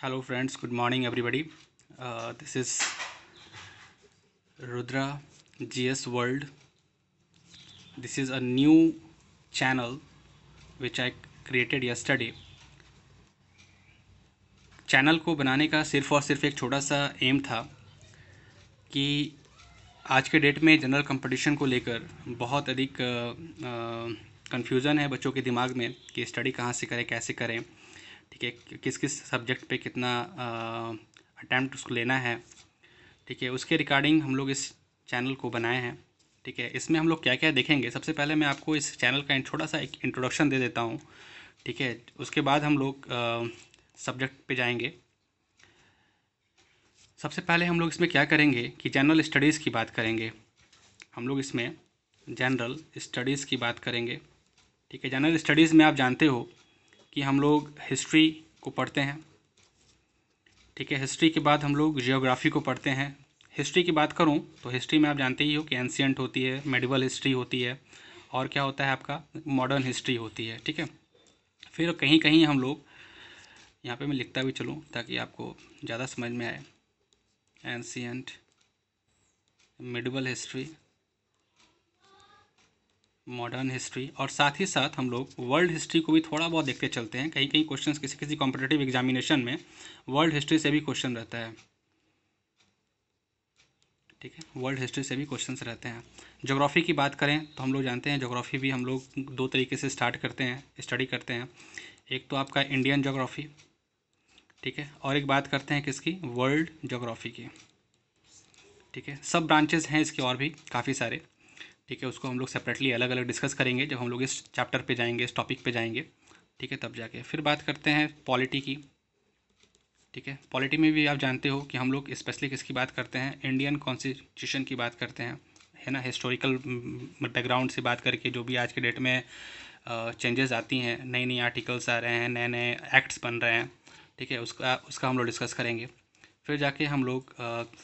Hello, friends. Good morning, everybody. This is Rudra GS World. This is a new channel which I created yesterday. Channel को बनाने का सिर्फ और सिर्फ एक छोटा सा एम था कि आज के डेट में जनरल कंपटीशन को लेकर बहुत अधिक कन्फ्यूज़न है बच्चों के दिमाग में कि स्टडी कहाँ से करें, कैसे करें, ठीक है, किस किस सब्जेक्ट पे कितना अटैम्प्ट उसको लेना है, ठीक है। उसके रिगार्डिंग हम लोग इस चैनल को बनाए हैं, ठीक है। इसमें हम लोग क्या क्या देखेंगे, सबसे पहले मैं आपको इस चैनल का छोटा सा एक इंट्रोडक्शन दे देता हूँ, ठीक है। उसके बाद हम लोग सब्जेक्ट पे जाएंगे। सबसे पहले हम लोग इसमें क्या करेंगे कि जनरल स्टडीज़ की बात करेंगे। हम लोग इसमें जनरल स्टडीज़ की बात करेंगे, ठीक है। जनरल स्टडीज़ में आप जानते हो कि हम लोग हिस्ट्री को पढ़ते हैं, ठीक है। हिस्ट्री के बाद हम लोग जियोग्राफी को पढ़ते हैं। हिस्ट्री की बात करूं तो हिस्ट्री में आप जानते ही हो कि एंशियंट होती है, मेडिवल हिस्ट्री होती है, और क्या होता है आपका मॉडर्न हिस्ट्री होती है, ठीक है। फिर कहीं कहीं हम लोग यहाँ पे मैं लिखता भी चलूँ ताकि आपको ज़्यादा समझ में आए। Ancient, medieval history, modern history, और साथ ही साथ हम लोग वर्ल्ड हिस्ट्री को भी थोड़ा बहुत देखते चलते हैं। कहीं कहीं क्वेश्चंस किसी किसी कॉम्पिटिटिव एग्जामिनेशन में वर्ल्ड हिस्ट्री से भी क्वेश्चन रहता है, ठीक है। वर्ल्ड हिस्ट्री से भी क्वेश्चंस रहते हैं। ज्योग्राफी की बात करें तो हम लोग जानते हैं ज्योग्राफी भी हम लोग दो तरीके से स्टार्ट करते हैं, स्टडी करते हैं। एक तो आपका इंडियन ज्योग्राफी, ठीक है, और एक बात करते हैं किसकी, वर्ल्ड ज्योग्राफी की, ठीक है। सब ब्रांचेस हैं इसके और भी काफ़ी सारे, ठीक है। उसको हम लोग सेपरेटली अलग अलग डिस्कस करेंगे जब हम लोग इस चैप्टर पे जाएंगे, इस टॉपिक पे जाएंगे, ठीक है, तब जाके। फिर बात करते हैं पॉलिटी की, ठीक है। पॉलिटी में भी आप जानते हो कि हम लोग स्पेशली किसकी बात करते हैं, इंडियन कॉन्स्टिट्यूशन की बात करते हैं, है ना। हिस्टोरिकल बैकग्राउंड से बात करके जो भी आज के डेट में चेंजेस आती हैं, नई नई आर्टिकल्स आ रहे हैं, नए नए एक्ट्स बन रहे हैं, ठीक है, उसका उसका हम लोग डिस्कस करेंगे। फिर जाके हम लोग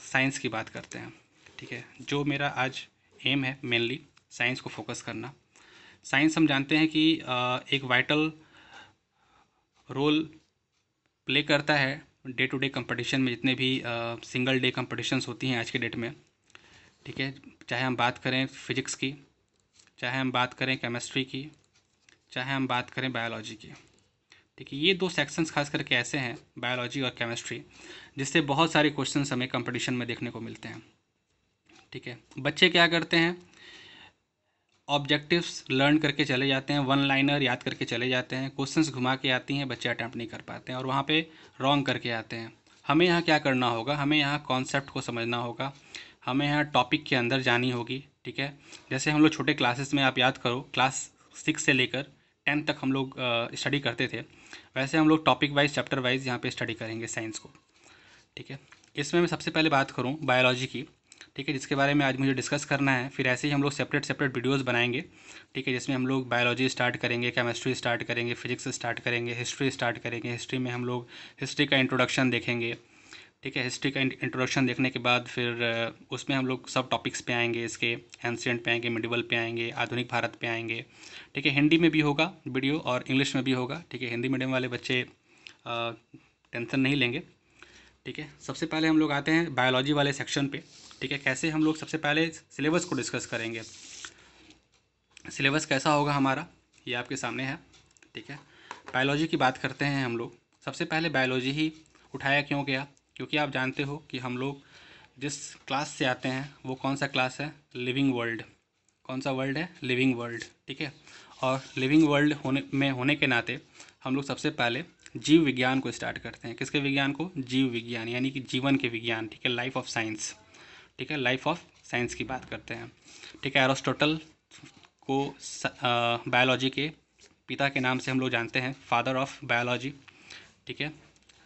साइंस की बात करते हैं, ठीक है। जो मेरा आज एम है मेनली साइंस को फोकस करना। साइंस हम जानते हैं कि एक वाइटल रोल प्ले करता है डे टू डे कंपटीशन में, जितने भी सिंगल डे कंपटीशंस होती हैं आज के डेट में, ठीक है। चाहे हम बात करें फिजिक्स की, चाहे हम बात करें केमिस्ट्री की, चाहे हम बात करें बायोलॉजी की, ठीक है। ये दो सेक्शंस खास करके ऐसे हैं, बायोलॉजी और केमिस्ट्री, जिससे बहुत सारे क्वेश्चंस हमें कंपटीशन में देखने को मिलते हैं, ठीक है। बच्चे क्या करते हैं, ऑब्जेक्टिव्स लर्न करके चले जाते हैं, वन लाइनर याद करके चले जाते हैं, क्वेश्चंस घुमा के आती हैं, बच्चे अटैम्प्ट नहीं कर पाते हैं और वहाँ पे रॉन्ग करके आते हैं। हमें यहाँ क्या करना होगा, हमें यहाँ कॉन्सेप्ट को समझना होगा, हमें यहाँ टॉपिक के अंदर जानी होगी, ठीक है। जैसे हम लोग छोटे क्लासेस में आप याद करो, क्लास 6 से लेकर 10 तक हम लोग स्टडी करते थे, वैसे हम लोग टॉपिक वाइज, चैप्टर वाइज यहाँ पे स्टडी करेंगे साइंस को, ठीक है। इसमें मैं सबसे पहले बात करूँ बायोलॉजी की, ठीक है, जिसके बारे में आज मुझे डिस्कस करना है। फिर ऐसे ही हम लोग सेपरेट सेपरेट वीडियोस बनाएंगे, ठीक है, जिसमें हम लोग बायोलॉजी स्टार्ट करेंगे, केमिस्ट्री स्टार्ट करेंगे, फिजिक्स स्टार्ट करेंगे, हिस्ट्री स्टार्ट करेंगे। हिस्ट्री में हम लोग हिस्ट्री का इंट्रोडक्शन देखेंगे, ठीक है। हिस्ट्री का इंट्रोडक्शन देखने के बाद फिर उसमें हम लोग सब टॉपिक्स पे आएंगे, इसके एंशियंट पे आएंगे, मिडिवल पे आएंगे, आधुनिक भारत पे आएंगे, ठीक है। हिंदी में भी होगा वीडियो और इंग्लिश में भी होगा, ठीक है। हिंदी मीडियम वाले बच्चे टेंशन नहीं लेंगे, ठीक है। सबसे पहले हम लोग आते हैं बायोलॉजी वाले सेक्शन पे, ठीक है। कैसे हम लोग सबसे पहले सिलेबस को डिस्कस करेंगे। सिलेबस कैसा होगा हमारा, ये आपके सामने है, ठीक है। बायोलॉजी की बात करते हैं हम लोग। सबसे पहले बायोलॉजी ही उठाया क्यों गया, क्योंकि आप जानते हो कि हम लोग जिस क्लास से आते हैं वो कौन सा क्लास है, लिविंग वर्ल्ड। कौन सा वर्ल्ड है, लिविंग वर्ल्ड, ठीक है। और लिविंग वर्ल्ड होने के नाते हम लोग सबसे पहले जीव विज्ञान को स्टार्ट करते हैं। किसके विज्ञान को, जीव विज्ञान, यानी कि जीवन के विज्ञान, ठीक है, लाइफ ऑफ साइंस, ठीक है, लाइफ ऑफ साइंस की बात करते हैं, ठीक है। एरिस्टोटल को बायोलॉजी के पिता के नाम से हम लोग जानते हैं, फादर ऑफ बायोलॉजी, ठीक है,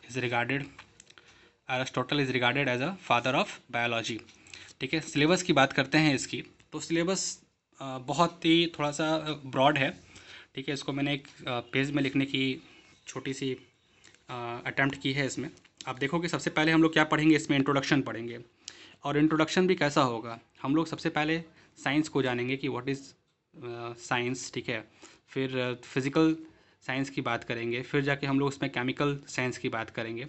is regarded, Aristotle is regarded as a father of biology, ठीक है। सिलेबस की बात करते हैं इसकी, तो सिलेबस बहुत ही थोड़ा सा ब्रॉड है, ठीक है। इसको मैंने एक पेज में लिखने की छोटी सी अटैम्प्ट की है। इसमें आप देखो कि सबसे पहले हम लोग क्या पढ़ेंगे, इसमें इंट्रोडक्शन पढ़ेंगे, और इंट्रोडक्शन भी कैसा होगा, हम लोग सबसे पहले साइंस को जानेंगे कि व्हाट इज़ साइंस, ठीक है। फिर फिज़िकल साइंस की बात करेंगे, फिर जाके हम लोग उसमें केमिकल साइंस की बात करेंगे,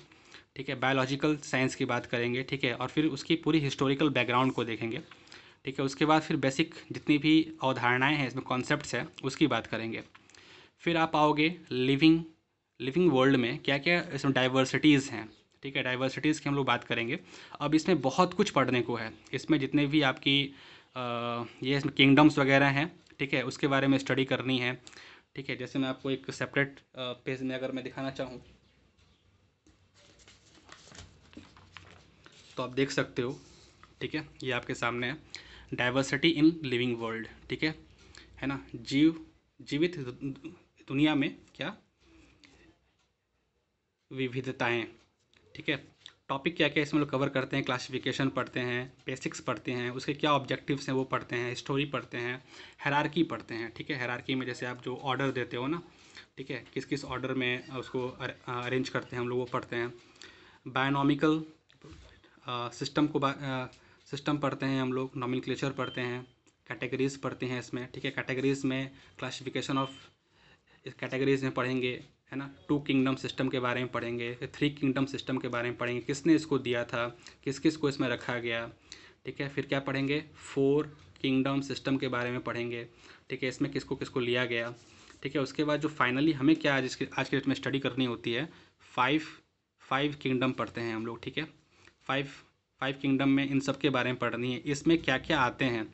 ठीक है, बायोलॉजिकल साइंस की बात करेंगे, ठीक है, और फिर उसकी पूरी हिस्टोरिकल बैकग्राउंड को देखेंगे, ठीक है। उसके बाद फिर बेसिक जितनी भी अवधारणाएं हैं इसमें, कॉन्सेप्ट्स हैं, उसकी बात करेंगे। फिर आप आओगे लिविंग लिविंग वर्ल्ड में क्या क्या इसमें डाइवर्सिटीज़ हैं, ठीक है, डाइवर्सिटीज़ की हम लोग बात करेंगे। अब इसमें बहुत कुछ पढ़ने को है, इसमें जितने भी आपकी ये इसमें किंगडम्स वगैरह हैं, ठीक है, उसके बारे में स्टडी करनी है, ठीक है। जैसे मैं आपको एक सेपरेट पेज में अगर मैं दिखाना चाहूँ तो आप देख सकते हो, ठीक है, ये आपके सामने है, डाइवर्सिटी इन लिविंग वर्ल्ड, ठीक है ना, जीवित दुनिया में क्या विविधताएं, ठीक है। टॉपिक क्या क्या इसमें लोग कवर करते हैं, क्लासिफिकेशन पढ़ते हैं, बेसिक्स पढ़ते हैं, उसके क्या ऑब्जेक्टिव्स हैं वो पढ़ते हैं, स्टोरी पढ़ते हैं, हायरार्की पढ़ते हैं, ठीक है। हायरार्की में जैसे आप जो ऑर्डर देते हो ना, ठीक है, किस किस ऑर्डर में उसको अरेंज करते हैं हम लोग, वो पढ़ते हैं। बायोनॉमिकल सिस्टम को सिस्टम पढ़ते हैं हम लोग, नॉमेनक्लेचर पढ़ते हैं, कैटेगरीज पढ़ते हैं इसमें, ठीक है। कैटेगरीज में क्लासिफिकेशन ऑफ इस कैटेगरीज में पढ़ेंगे, है ना। 2 किंगडम सिस्टम के बारे में पढ़ेंगे, फिर 3 किंगडम सिस्टम के बारे में पढ़ेंगे, किसने इसको दिया था, किस किस को इसमें रखा गया, ठीक है। फिर क्या पढ़ेंगे, 4 किंगडम सिस्टम के बारे में पढ़ेंगे, ठीक है, इसमें किसको किसको लिया गया, ठीक है। उसके बाद जो फाइनली हमें क्या आज के डेट में स्टडी करनी होती है, 5 किंगडम पढ़ते हैं हम लोग, ठीक है। 5 किंगडम में इन सब के बारे में पढ़नी है, इसमें क्या क्या आते हैं,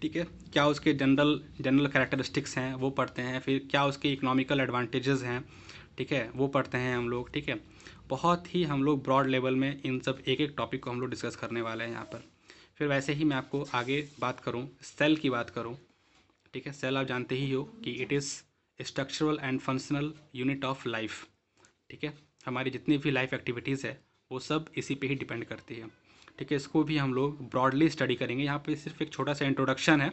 ठीक है, क्या उसके जनरल जनरल कैरेक्टरिस्टिक्स हैं वो पढ़ते हैं, फिर क्या उसके इकोनॉमिकल एडवांटेजेस हैं, ठीक है, वो पढ़ते हैं हम लोग, ठीक है। बहुत ही हम लोग ब्रॉड लेवल में इन सब एक एक टॉपिक को हम लोग डिस्कस करने वाले हैं यहाँ पर। फिर वैसे ही मैं आपको आगे बात करूँ, सेल की बात करूँ, ठीक है। सेल आप जानते ही हो कि it is structural and functional unit of life, ठीक है। हमारी जितनी भी लाइफ एक्टिविटीज़ है वो सब इसी पे ही डिपेंड करती है, ठीक है। इसको भी हम लोग ब्रॉडली स्टडी करेंगे, यहाँ पे सिर्फ एक छोटा सा इंट्रोडक्शन है,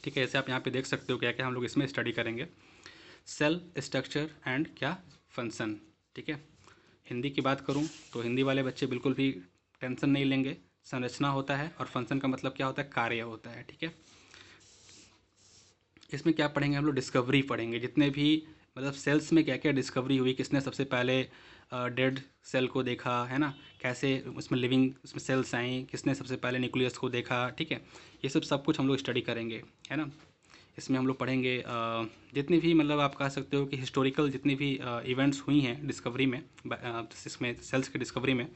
ठीक है। ऐसे आप यहाँ पे देख सकते हो क्या क्या हम लोग इसमें स्टडी करेंगे। सेल स्ट्रक्चर एंड क्या फंक्शन, ठीक है। हिंदी की बात करूँ तो हिंदी वाले बच्चे बिल्कुल भी टेंशन नहीं लेंगे, संरचना होता है और फंक्शन का मतलब क्या होता है, कार्य होता है, ठीक है। इसमें क्या पढ़ेंगे हम लोग, डिस्कवरी पढ़ेंगे, जितने भी मतलब सेल्स में क्या क्या डिस्कवरी हुई, किसने सबसे पहले डेड सेल को देखा, है ना, कैसे उसमें लिविंग उसमें सेल्स आई, किसने सबसे पहले न्यूक्लियस को देखा, ठीक है। ये सब कुछ हम लोग स्टडी करेंगे, है ना। इसमें हम लोग पढ़ेंगे जितनी भी मतलब आप कह सकते हो कि हिस्टोरिकल जितनी भी इवेंट्स हुई हैं डिस्कवरी में, इसमें सेल्स की डिस्कवरी में,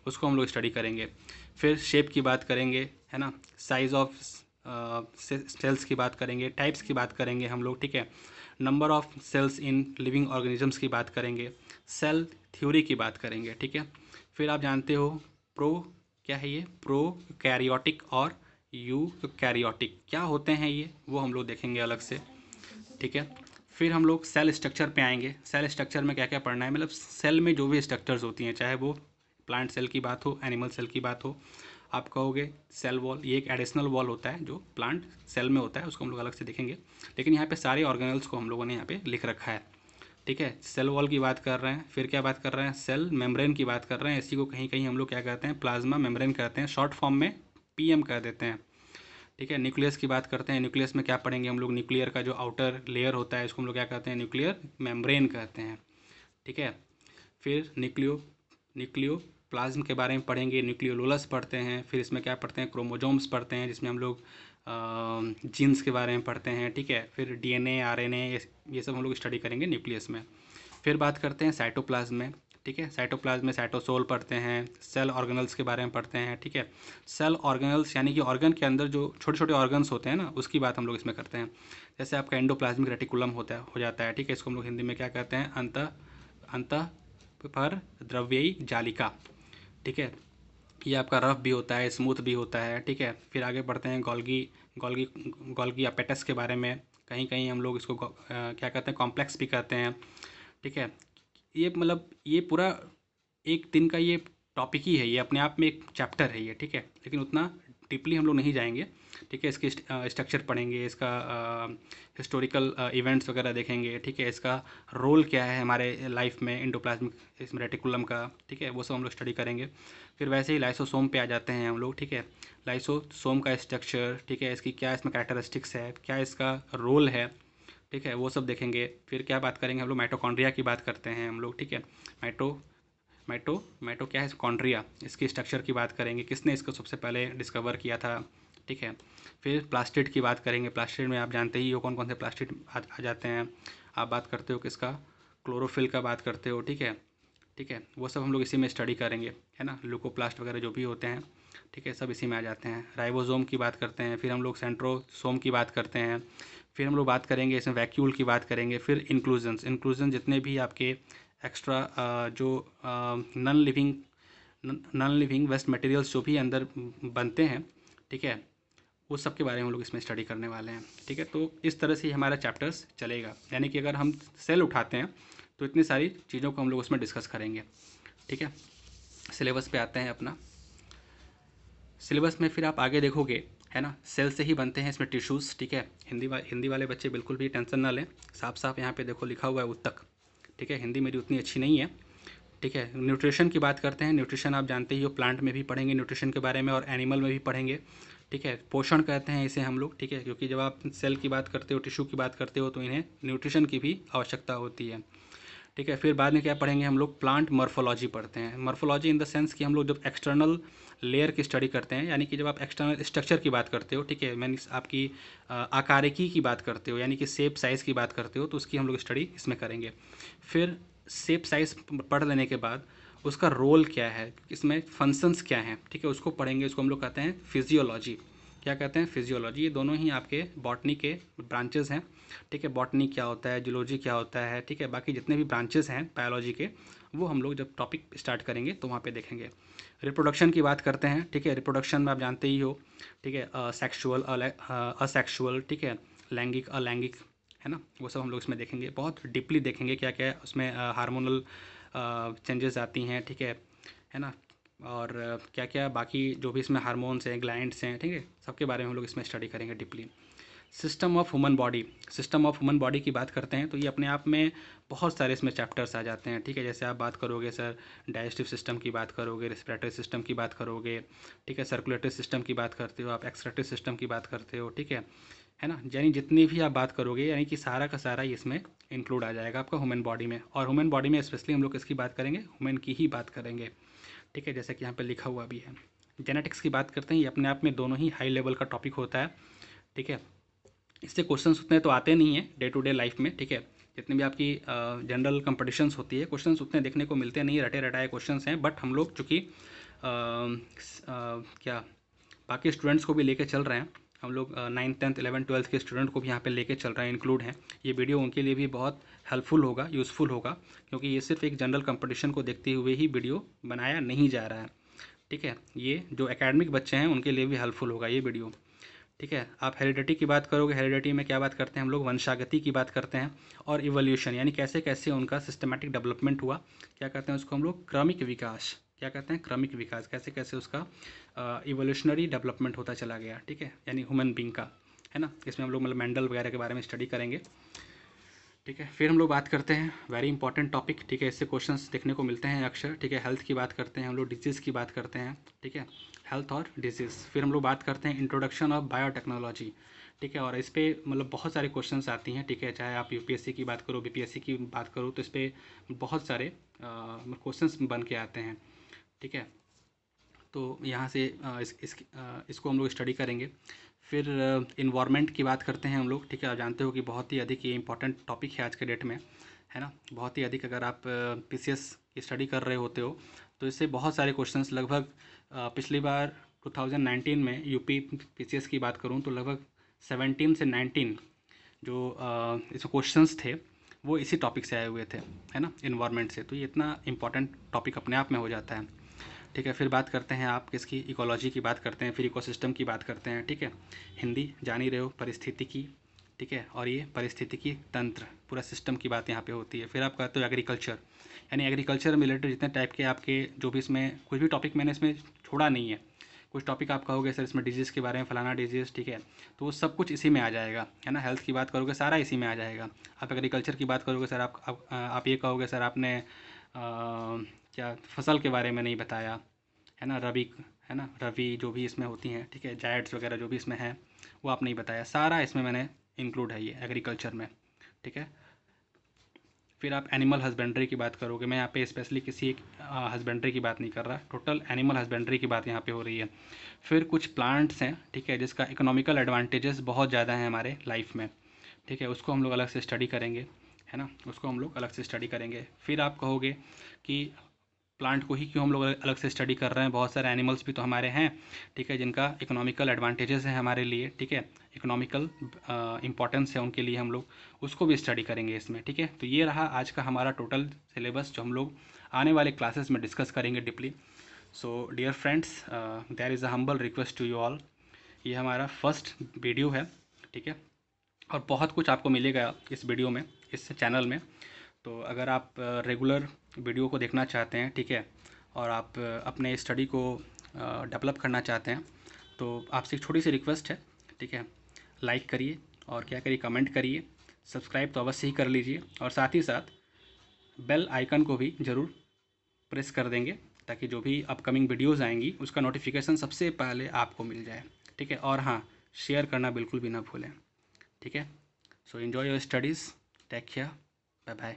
उसको हम लोग स्टडी करेंगे। फिर शेप की बात करेंगे, है ना, साइज़ ऑफ सेल्स की बात करेंगे, टाइप्स की बात करेंगे हम लोग, ठीक है। Number of cells in living organisms की बात करेंगे, सेल थ्योरी की बात करेंगे, ठीक है। फिर आप जानते हो प्रो क्या है, ये प्रो कैरियोटिक और यू कैरियोटिक क्या होते हैं, ये वो हम लोग देखेंगे अलग से, ठीक है। फिर हम लोग सेल स्ट्रक्चर पे आएंगे, सेल स्ट्रक्चर में क्या क्या पढ़ना है, मतलब सेल में जो भी स्ट्रक्चर्स होती हैं, चाहे वो प्लांट सेल की बात हो, एनिमल सेल की बात हो, आप कहोगे सेल वॉल, ये एक एडिशनल वॉल होता है जो प्लांट सेल में होता है, उसको हम लोग अलग से देखेंगे। लेकिन यहाँ पे सारे ऑर्गेनल्स को हम लोगों ने यहाँ पे लिख रखा है, ठीक है। सेल वॉल की बात कर रहे हैं, फिर क्या बात कर रहे हैं, सेल मेम्ब्रेन की बात कर रहे हैं, इसी को कहीं कहीं हम लोग क्या कहते हैं, प्लाज्मा मेम्ब्रेन कहते हैं, शॉर्ट फॉर्म में पीएम कह देते हैं, ठीक है। न्यूक्लियस की बात करते हैं, न्यूक्लियस में क्या पढ़ेंगे हम लोग, न्यूक्लियर का जो आउटर लेयर होता है इसको हम लोग क्या कहते हैं, न्यूक्लियर मेम्ब्रेन कहते हैं, ठीक है। फिर न्यूक्लियो प्लाज्म के बारे में पढ़ेंगे, न्यूक्लियोलस पढ़ते हैं, फिर इसमें क्या पढ़ते हैं, क्रोमोजोम्स पढ़ते हैं, जिसमें हम लोग जीन्स के बारे में पढ़ते हैं, ठीक है। फिर डीएनए आरएनए ये सब हम लोग स्टडी करेंगे न्यूक्लियस में। फिर बात करते हैं साइटोप्लाज्म में, ठीक है। साइटोप्लाज्म में साइटोसोल पढ़ते हैं, सेल ऑर्गेनल्स के बारे में पढ़ते हैं, ठीक है। सेल ऑर्गेनल्स यानी कि ऑर्गन के अंदर जो छोटे छोटे ऑर्गन्स होते हैं ना, उसकी बात हम लोग इसमें करते हैं। जैसे आपका एंडोप्लाज्मिक रेटिकुलम हो जाता है, ठीक है। इसको हम लोग हिंदी में क्या कहते हैं, अंतः पर द्रव्यी जालिका, ठीक है। ये आपका रफ भी होता है, स्मूथ भी होता है, ठीक है। फिर आगे बढ़ते हैं गोल्गी गोल्गी अपेटस के बारे में, कहीं कहीं हम लोग इसको क्या कहते हैं, कॉम्प्लेक्स भी कहते हैं, ठीक है। ये मतलब ये पूरा एक दिन का ये टॉपिक ही है, ये अपने आप में एक चैप्टर है ये, ठीक है। लेकिन उतना डीपली हम लोग नहीं जाएंगे, ठीक है। इसके स्ट्रक्चर पढ़ेंगे, इसका हिस्टोरिकल इवेंट्स वगैरह देखेंगे, ठीक है। इसका रोल क्या है हमारे लाइफ में, एंडोप्लाज्मिक इसमें रेटिकुलम का, ठीक है, वो सब हम लोग स्टडी करेंगे। फिर वैसे ही लाइसोसोम पे आ जाते हैं हम लोग, ठीक है। लाइसोसोम का स्ट्रक्चर, ठीक है, इसकी क्या इसमें कैरेक्टरिस्टिक्स है, क्या इसका रोल है, ठीक है, वो सब देखेंगे। फिर क्या बात करेंगे हम लोग, माइटोकॉन्ड्रिया की बात करते हैं हम लोग, ठीक है। माइटो मैटो क्या है, कॉन्ड्रिया, इसकी स्ट्रक्चर की बात करेंगे, किसने इसको सबसे पहले डिस्कवर किया था, ठीक है। फिर प्लास्टिड की बात करेंगे, प्लास्टिड में आप जानते ही हो कौन कौन से प्लास्टिड आ जाते हैं। आप बात करते हो किसका, क्लोरोफिल का बात करते हो, ठीक है, ठीक है, वो सब हम लोग इसी में स्टडी करेंगे, है ना। ल्यूकोप्लास्ट वगैरह जो भी होते हैं, ठीक है, सब इसी में आ जाते हैं। राइबोसोम की बात करते हैं, फिर हम लोग सेंट्रोसोम की बात करते हैं, फिर हम लोग बात करेंगे इसमें वैक्यूल की बात करेंगे, फिर इंक्लूजन जितने भी आपके एक्स्ट्रा जो नॉन लिविंग वेस्ट मटेरियल्स जो भी अंदर बनते हैं, ठीक है, उस सब के बारे में हम लोग इसमें स्टडी करने वाले हैं, ठीक है। तो इस तरह से ही हमारा चैप्टर्स चलेगा, यानी कि अगर हम सेल उठाते हैं तो इतनी सारी चीज़ों को हम लोग उसमें डिस्कस करेंगे, ठीक है। सिलेबस पे आते हैं अपना। सिलेबस में फिर आप आगे देखोगे, है ना, सेल से ही बनते हैं इसमें टिश्यूज़, ठीक है। हिंदी वाले बच्चे बिल्कुल भी टेंशन ना लें, साफ साफ यहाँ पे देखो लिखा हुआ है उत्तक, ठीक है। हिंदी मेरी उतनी अच्छी नहीं है, ठीक है। न्यूट्रिशन की बात करते हैं, न्यूट्रिशन आप जानते ही हो, प्लांट में भी पढ़ेंगे न्यूट्रिशन के बारे में और एनिमल में भी पढ़ेंगे, ठीक है। पोषण कहते हैं इसे हम लोग, ठीक है, क्योंकि जब आप सेल की बात करते हो, टिश्यू की बात करते हो, तो इन्हें न्यूट्रिशन की भी आवश्यकता होती है, ठीक है। फिर बाद में क्या पढ़ेंगे हम लोग, प्लांट मॉर्फोलॉजी पढ़ते हैं। मॉर्फोलॉजी इन द सेंस कि हम लोग जब एक्सटर्नल लेयर की स्टडी करते हैं, यानी कि जब आप एक्सटर्नल स्ट्रक्चर की बात करते हो, ठीक है, मैंने आपकी आकारिकी की बात करते हो, यानी कि शेप साइज़ की बात करते हो, तो उसकी हम लोग स्टडी इसमें करेंगे। फिर शेप साइज़ पढ़ लेने के बाद उसका रोल क्या है, इसमें फंक्शंस क्या हैं, ठीक है, उसको पढ़ेंगे। उसको हम लोग कहते हैं फिजियोलॉजी। क्या कहते हैं, फिजियोलॉजी। ये दोनों ही आपके बॉटनी के ब्रांचेस हैं, ठीक है। बॉटनी क्या होता है, जूलॉजी क्या होता है, ठीक है, बाकी जितने भी ब्रांचेस हैं बायोलॉजी के, वो हम लोग जब टॉपिक स्टार्ट करेंगे तो वहाँ पे देखेंगे। रिप्रोडक्शन की बात करते हैं, ठीक है। रिप्रोडक्शन में आप जानते ही हो, ठीक है, सेक्सुअल, असेक्सुअल, ठीक है, लैंगिक, अलैंगिक, है ना, वो सब हम लोग इसमें देखेंगे, बहुत डीपली देखेंगे क्या क्या है उसमें, हार्मोनल चेंजेस आती हैं, ठीक है ना, और क्या क्या बाकी जो भी इसमें हार्मोन्स हैं, ग्लैंड्स हैं, ठीक है, सबके बारे में हम लोग इसमें स्टडी करेंगे deeply. System of human body, system of human body की बात करते हैं तो ये अपने आप में बहुत सारे इसमें चैप्टर्स आ जाते हैं, ठीक है। जैसे आप बात करोगे सर डाइजेस्टिव सिस्टम की बात करोगे, रेस्पिरेटरी सिस्टम की बात करोगे, ठीक है, सर्कुलेटरी सिस्टम की बात करते हो आप, एक्सक्रेटरी सिस्टम की बात करते हो, ठीक है ना, यानी जितनी भी आप बात करोगे, यानी कि सारा का सारा इसमें इंक्लूड आ जाएगा आपका ह्यूमन बॉडी में। और ह्यूमन बॉडी में स्पेशली हम लोग किसकी बात करेंगे, ह्यूमन की ही बात करेंगे, ठीक है, जैसे कि यहाँ पे लिखा हुआ भी है। जेनेटिक्स की बात करते हैं, ये अपने आप में दोनों ही हाई लेवल का टॉपिक होता है, ठीक है। इससे क्वेश्चंस उतने तो आते नहीं हैं डे टू डे लाइफ में, ठीक है। जितनी भी आपकी जनरल कंपटीशंस होती है, क्वेश्चंस उतने देखने को मिलते नहीं, रटे रटाए क्वेश्चंस हैं, बट हम लोग चूँकि क्या बाकी स्टूडेंट्स को भी लेके चल रहे हैं, हम लोग 9th 10th 11th 12th के स्टूडेंट को भी यहाँ पे लेके चल रहे हैं, इंक्लूड हैं। ये वीडियो उनके लिए भी बहुत हेल्पफुल होगा, यूज़फुल होगा, क्योंकि ये सिर्फ एक जनरल कंपटीशन को देखते हुए ही वीडियो बनाया नहीं जा रहा है, ठीक है। ये जो एकेडमिक बच्चे हैं उनके लिए भी हेल्पफुल होगा ये वीडियो, ठीक है। आप हेरिडिटी की बात करोगे, हेरिडिटी में क्या बात करते हैं हम लोग, वंशागति की बात करते हैं, और इवोल्यूशन, यानी कैसे कैसे उनका सिस्टमेटिक डेवलपमेंट हुआ, क्या कहते हैं उसको हम लोग, क्रमिक विकास, क्या कहते हैं, क्रमिक विकास, कैसे कैसे उसका इवोल्यूशनरी डेवलपमेंट होता चला गया, ठीक है, यानी ह्यूमन बींग का, है ना। इसमें हम लोग मतलब मेंडल वगैरह के बारे में स्टडी करेंगे, ठीक है। फिर हम लोग बात करते हैं वेरी इंपॉर्टेंट टॉपिक, ठीक है, इससे क्वेश्चंस देखने को मिलते हैं अक्सर, ठीक है। हेल्थ की बात करते हैं हम लोग, डिजीज़ की बात करते हैं, ठीक है, हेल्थ और डिजीज़। फिर हम लोग बात करते हैं इंट्रोडक्शन ऑफ बायोटेक्नोलॉजी, ठीक है, और इस पर मतलब बहुत सारे क्वेश्चंस आती हैं, ठीक है, चाहे आप यूपीएससी की बात करो, बीपीएससी की बात करो, तो इस पर बहुत सारे क्वेश्चंस बन के आते हैं, ठीक है। तो यहाँ से इसको हम लोग स्टडी करेंगे। फिर इन्वायरमेंट की बात करते हैं हम लोग, ठीक है। आप जानते हो कि बहुत ही अधिक ये इंपॉर्टेंट टॉपिक है आज के डेट में, है ना, बहुत ही अधिक। अगर आप पीसीएस की स्टडी कर रहे होते हो तो इससे बहुत सारे क्वेश्चंस लगभग पिछली बार 2019 में यूपी पीसीएस की बात करूँ तो लगभग 17 से 19 जो इसमें क्वेश्चंस थे वो इसी टॉपिक से आए हुए थे, है ना, इन्वायरमेंट से। तो ये इतना इंपॉर्टेंट टॉपिक अपने आप में हो जाता है, ठीक है। फिर बात करते हैं आप किसकी, इकोलॉजी की बात करते हैं, फिर इकोसिस्टम की बात करते हैं, ठीक है। हिंदी जान ही रहे हो, परिस्थितिकी, ठीक है, और ये परिस्थितिकी तंत्र, पूरा सिस्टम की बात यहाँ पे होती है। फिर आप कहते हो एग्रीकल्चर, यानी एग्रीकल्चर रिलेटेड जितने टाइप के आपके जो भी इसमें कुछ भी टॉपिक मैंने इसमें छोड़ा नहीं है, कुछ टॉपिक आप कहोगे सर इसमें डिजीज़ के बारे में, फलाना डिजीज़, ठीक है, तो वो सब कुछ इसी में आ जाएगा, है ना। हेल्थ की बात करोगे सारा इसी में आ जाएगा। आप एग्रीकल्चर की बात करोगे सर, आप ये कहोगे सर आपने क्या फसल के बारे में नहीं बताया, है ना, रबी, है ना, रवि जो भी इसमें होती हैं, ठीक है, जायड्स वगैरह जो भी इसमें है वो आप नहीं बताया, सारा इसमें मैंने इंक्लूड है ये एग्रीकल्चर में, ठीक है। फिर आप एनिमल हस्बेंड्री की बात करोगे, मैं यहाँ पे स्पेशली किसी एक हस्बेंड्री की बात नहीं कर रहा, टोटल एनिमल हस्बेंड्री की बात यहाँ पे हो रही है। फिर कुछ प्लांट्स हैं, ठीक है, जिसका इकोनॉमिकल एडवांटेजेस बहुत ज़्यादा है हमारे लाइफ में, ठीक है, उसको हम लोग अलग से स्टडी करेंगे, है ना, उसको हम लोग अलग से स्टडी करेंगे। फिर आप कहोगे कि प्लांट को ही क्यों हम लोग अलग से स्टडी कर रहे हैं, बहुत सारे एनिमल्स भी तो हमारे हैं, ठीक है, जिनका इकोनॉमिकल एडवांटेजेस है हमारे लिए, ठीक है, इकोनॉमिकल इंपॉर्टेंस है उनके लिए, हम लोग उसको भी स्टडी करेंगे इसमें, ठीक है। तो ये रहा आज का हमारा टोटल सिलेबस जो हम लोग आने वाले क्लासेस में डिस्कस करेंगे deeply. So dear friends, there is a humble request to you all, ये हमारा फर्स्ट वीडियो है, ठीक है, और बहुत कुछ आपको मिलेगा इस वीडियो में, इस चैनल में। तो अगर आप रेगुलर वीडियो को देखना चाहते हैं, ठीक है, और आप अपने स्टडी को डेवलप करना चाहते हैं, तो आपसे एक छोटी सी रिक्वेस्ट है, ठीक है, लाइक करिए और क्या करिए, कमेंट करिए, सब्सक्राइब तो अवश्य ही कर लीजिए, और साथ ही साथ बेल आइकन को भी ज़रूर प्रेस कर देंगे, ताकि जो भी अपकमिंग वीडियोज़ आएंगी उसका नोटिफिकेशन सबसे पहले आपको मिल जाए, ठीक है। और हाँ, शेयर करना बिल्कुल भी ना भूलें, ठीक है। So enjoy your studies, take care, bye bye.